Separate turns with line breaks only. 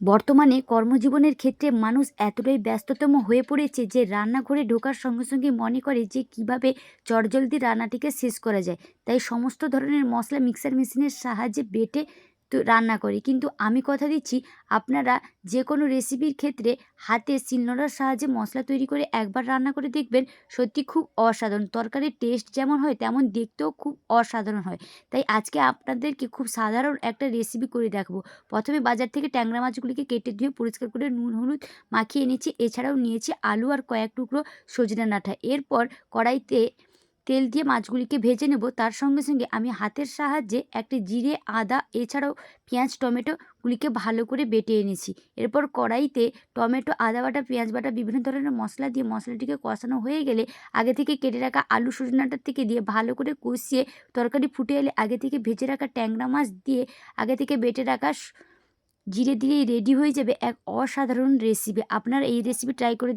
বর্তমানে কর্মজীবনের ক্ষেত্রে মানুষ এতটাই ব্যস্ততম হয়ে পড়েছে যে রান্নাঘরে ঢোকার সঙ্গে সঙ্গে মনে করে যে কিভাবে চটজলদি রান্নাটিকে শেষ করা যায়। তাই সমস্ত ধরনের মশলা মিক্সার মেশিনের সাহায্যে বেটে তো রান্না করে, কিন্তু আমি কথা দিচ্ছি আপনারা যে কোনো রেসিপির ক্ষেত্রে হাতে শিলনোড়ার সাহায্যে মশলা তৈরি করে একবার রান্না করে দেখবেন। সত্যি খুব অসাধারণ, তরকারির টেস্ট যেমন হয় তেমন দেখতেও খুব অসাধারণ হয়। তাই আজকে আপনাদেরকে খুব সাধারণ একটা রেসিপি করে দেখাবো। প্রথমে বাজার থেকে ট্যাংরা মাছগুলিকে কেটে ধুয়ে পরিষ্কার করে নুন হলুদ মাখিয়ে নিচ্ছি। এছাড়াও নিয়েছি আলু আর কয়েক টুকরো সজনে ডাঁটা। এরপর কড়াইতে তেল দিয়ে মাছগুলিকে ভেজে নেব। তার সঙ্গে সঙ্গে আমি হাতের সাহায্যে একটি জিরে আদা এছাড়াও পেঁয়াজ টমেটোগুলিকে ভালো করে বেটে এনেছি। এরপর কড়াইতে টমেটো আদা বাটা পেঁয়াজ বাটা বিভিন্ন ধরনের মশলা দিয়ে মশলাটিকে কষানো হয়ে গেলে আগে থেকে কেটে রাখা আলু সজনে ডাঁটার থেকে দিয়ে ভালো করে কষিয়ে তরকারি ফুটে এলে আগে থেকে ভেজে রাখা ট্যাংরা মাছ দিয়ে আগে থেকে বেটে রাখা জিরে দিলেই রেডি হয়ে যাবে এক অসাধারণ রেসিপি। আপনারা এই রেসিপি ট্রাই করে